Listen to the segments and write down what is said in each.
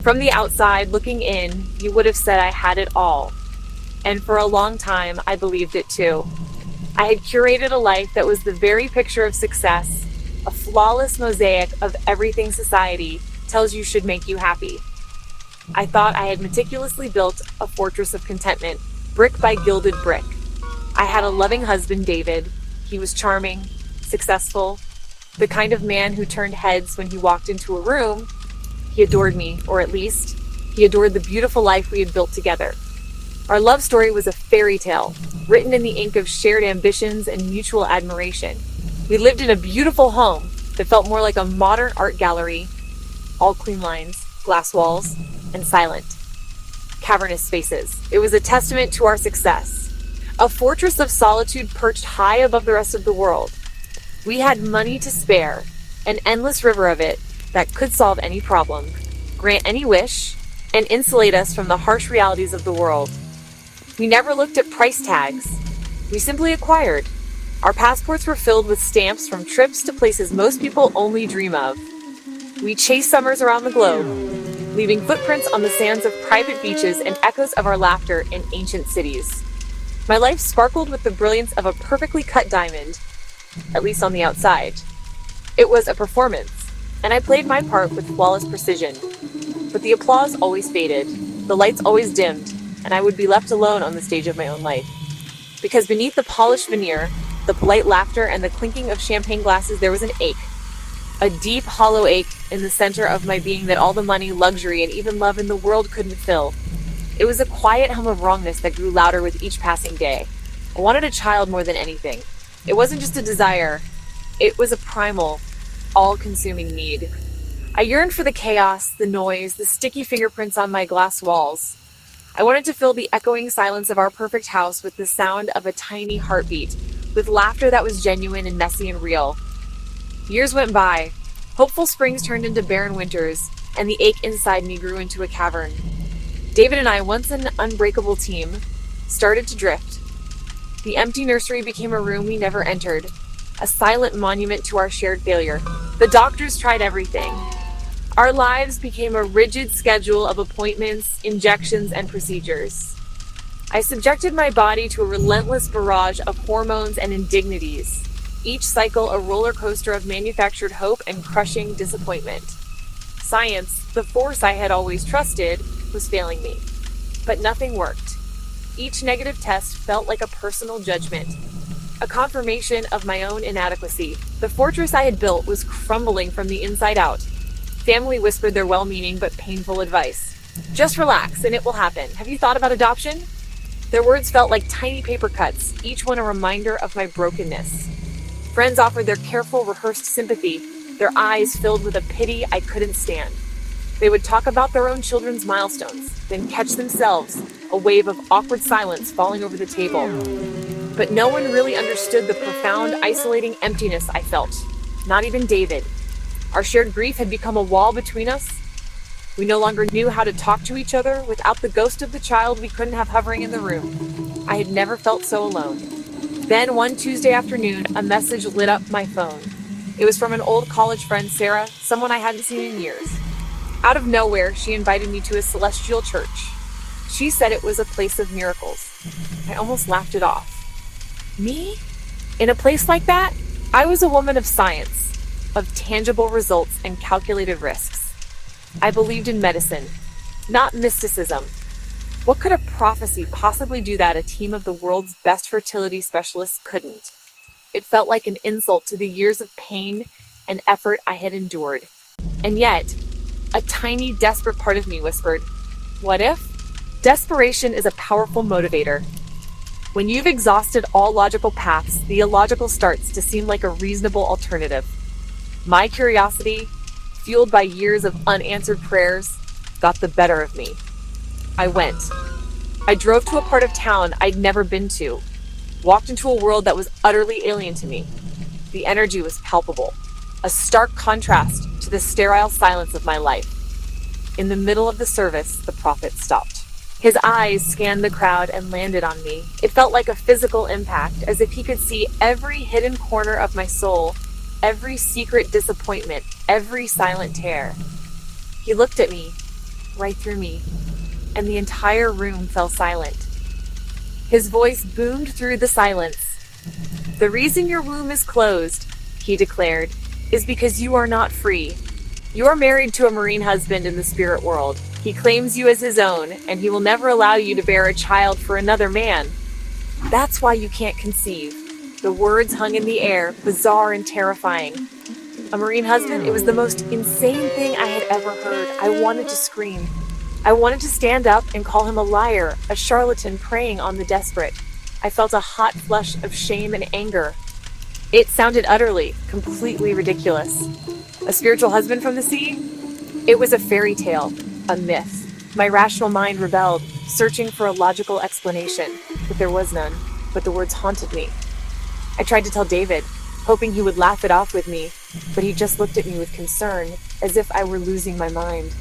From the outside, looking in, you would have said I had it all. And for a long time, I believed it too. I had curated a life that was the very picture of success, a flawless mosaic of everything society tells you should make you happy. I thought I had meticulously built a fortress of contentment, brick by gilded brick. I had a loving husband, David. He was charming, successful, the kind of man who turned heads when he walked into a room. He adored me, or at least, he adored the beautiful life we had built together. Our love story was a fairy tale, written in the ink of shared ambitions and mutual admiration. We lived in a beautiful home that felt more like a modern art gallery, all clean lines, glass walls, and silent, cavernous spaces. It was a testament to our success, a fortress of solitude perched high above the rest of the world. We had money to spare, an endless river of it that could solve any problem, grant any wish, and insulate us from the harsh realities of the world. We never looked at price tags. We simply acquired. Our passports were filled with stamps from trips to places most people only dream of. We chased summers around the globe, leaving footprints on the sands of private beaches and echoes of our laughter in ancient cities. My life sparkled with the brilliance of a perfectly cut diamond, at least on the outside. It was a performance, and I played my part with flawless precision. But the applause always faded, the lights always dimmed, and I would be left alone on the stage of my own life. Because beneath the polished veneer, the polite laughter, and the clinking of champagne glasses, there was an ache. A deep, hollow ache in the center of my being that all the money, luxury, and even love in the world couldn't fill. It was a quiet hum of wrongness that grew louder with each passing day. I wanted a child more than anything. It wasn't just a desire. It was a primal, all-consuming need. I yearned for the chaos, the noise, the sticky fingerprints on my glass walls. I wanted to fill the echoing silence of our perfect house with the sound of a tiny heartbeat, with laughter that was genuine and messy and real. Years went by. Hopeful springs turned into barren winters, and the ache inside me grew into a cavern. David and I, once an unbreakable team, started to drift. The empty nursery became a room we never entered, a silent monument to our shared failure. The doctors tried everything. Our lives became a rigid schedule of appointments, injections, and procedures. I subjected my body to a relentless barrage of hormones and indignities, each cycle a roller coaster of manufactured hope and crushing disappointment. Science, the force I had always trusted, was failing me. But nothing worked. Each negative test felt like a personal judgment, a confirmation of my own inadequacy. The fortress I had built was crumbling from the inside out. Family whispered their well-meaning but painful advice. Just relax and it will happen. Have you thought about adoption? Their words felt like tiny paper cuts, each one a reminder of my brokenness. Friends offered their careful, rehearsed sympathy, their eyes filled with a pity I couldn't stand. They would talk about their own children's milestones, then catch themselves, a wave of awkward silence falling over the table. But no one really understood the profound, isolating emptiness I felt. Not even David. Our shared grief had become a wall between us. We no longer knew how to talk to each other without the ghost of the child we couldn't have hovering in the room. I had never felt so alone. Then one Tuesday afternoon, a message lit up my phone. It was from an old college friend, Sarah, someone I hadn't seen in years. Out of nowhere, she invited me to a celestial church. She said it was a place of miracles. I almost laughed it off. Me? In a place like that? I was a woman of science, of tangible results and calculated risks. I believed in medicine, not mysticism. What could a prophecy possibly do that a team of the world's best fertility specialists couldn't? It felt like an insult to the years of pain and effort I had endured. And yet, a tiny, desperate part of me whispered, what if? Desperation is a powerful motivator. When you've exhausted all logical paths, the illogical starts to seem like a reasonable alternative. My curiosity, fueled by years of unanswered prayers, got the better of me. I went. I drove to a part of town I'd never been to, walked into a world that was utterly alien to me. The energy was palpable, a stark contrast to the sterile silence of my life. In the middle of the service, the prophet stopped. His eyes scanned the crowd and landed on me. It felt like a physical impact, as if he could see every hidden corner of my soul, every secret disappointment, every silent tear. He looked at me, right through me, and the entire room fell silent. His voice boomed through the silence. "The reason your womb is closed," he declared, "is because you are not free. You are married to a marine husband in the spirit world. He claims you as his own, and he will never allow you to bear a child for another man. That's why you can't conceive." The words hung in the air, bizarre and terrifying. A marine husband? It was the most insane thing I had ever heard. I wanted to scream. I wanted to stand up and call him a liar, a charlatan preying on the desperate. I felt a hot flush of shame and anger. It sounded utterly, completely ridiculous. A spiritual husband from the sea? It was a fairy tale, a myth. My rational mind rebelled, searching for a logical explanation, but there was none. But the words haunted me. I tried to tell David, hoping he would laugh it off with me, but he just looked at me with concern, as if I were losing my mind.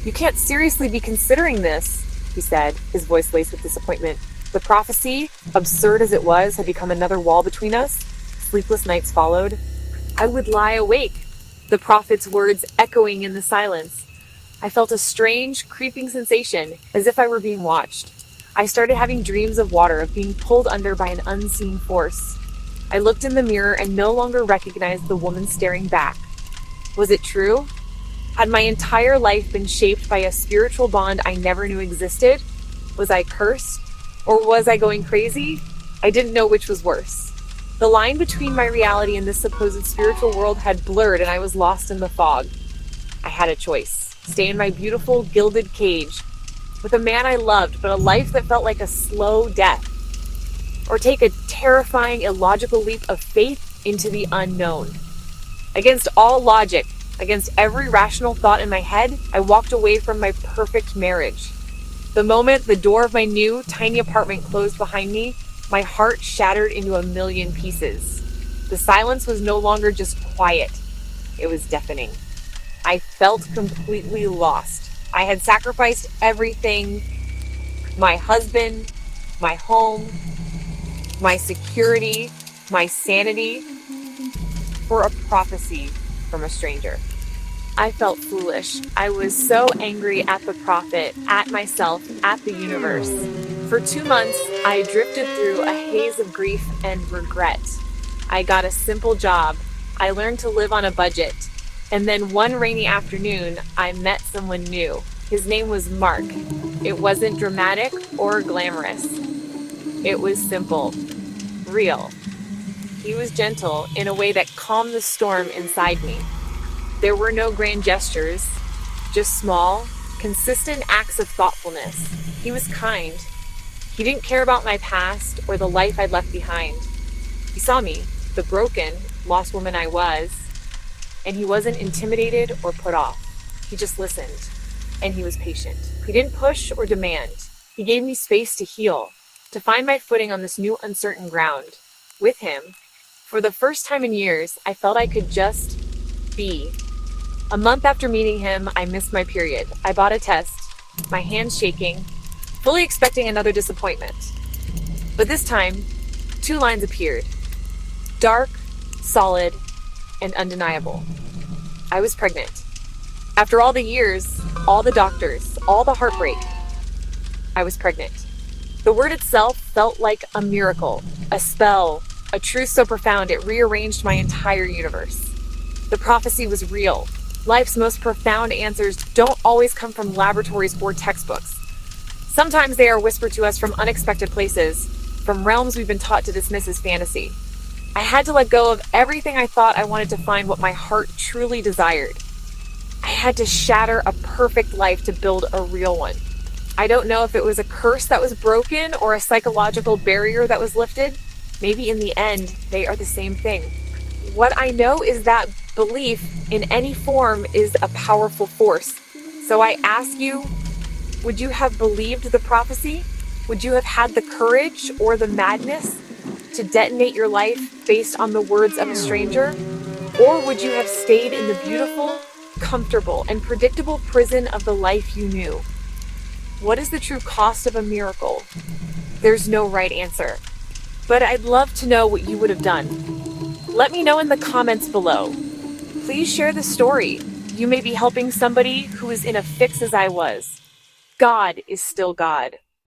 "You can't seriously be considering this," he said, his voice laced with disappointment. The prophecy, absurd as it was, had become another wall between us. Sleepless nights followed. I would lie awake, the prophet's words echoing in the silence. I felt a strange, creeping sensation, as if I were being watched. I started having dreams of water, of being pulled under by an unseen force. I looked in the mirror and no longer recognized the woman staring back. Was it true? Had my entire life been shaped by a spiritual bond I never knew existed? Was I cursed? Or was I going crazy? I didn't know which was worse. The line between my reality and this supposed spiritual world had blurred, and I was lost in the fog. I had a choice. Stay in my beautiful, gilded cage, with a man I loved, but a life that felt like a slow death. Or take a terrifying, illogical leap of faith into the unknown. Against all logic, against every rational thought in my head, I walked away from my perfect marriage. The moment the door of my new, tiny apartment closed behind me, my heart shattered into a million pieces. The silence was no longer just quiet. It was deafening. I felt completely lost. I had sacrificed everything: my husband, my home, my security, my sanity, for a prophecy from a stranger. I felt foolish. I was so angry at the prophet, at myself, at the universe. For 2 months, I drifted through a haze of grief and regret. I got a simple job. I learned to live on a budget. And then one rainy afternoon, I met someone new. His name was Mark. It wasn't dramatic or glamorous. It was simple, real. He was gentle in a way that calmed the storm inside me. There were no grand gestures, just small, consistent acts of thoughtfulness. He was kind. He didn't care about my past or the life I'd left behind. He saw me, the broken, lost woman I was, and he wasn't intimidated or put off. He just listened, and he was patient. He didn't push or demand. He gave me space to heal, to find my footing on this new uncertain ground. With him, for the first time in years, I felt I could just be. A month after meeting him, I missed my period. I bought a test, my hands shaking, fully expecting another disappointment. But this time, 2 lines appeared. Dark, solid, and undeniable. I was pregnant. After all the years, all the doctors, all the heartbreak, I was pregnant. The word itself felt like a miracle, a spell, a truth so profound it rearranged my entire universe. The prophecy was real. Life's most profound answers don't always come from laboratories or textbooks. Sometimes they are whispered to us from unexpected places, from realms we've been taught to dismiss as fantasy. I had to let go of everything I thought I wanted to find what my heart truly desired. I had to shatter a perfect life to build a real one. I don't know if it was a curse that was broken or a psychological barrier that was lifted. Maybe in the end, they are the same thing. What I know is that belief in any form is a powerful force. So I ask you, would you have believed the prophecy? Would you have had the courage or the madness to detonate your life based on the words of a stranger? Or would you have stayed in the beautiful, comfortable, and predictable prison of the life you knew? What is the true cost of a miracle? There's no right answer. But I'd love to know what you would have done. Let me know in the comments below. Please share the story. You may be helping somebody who is in a fix as I was. God is still God.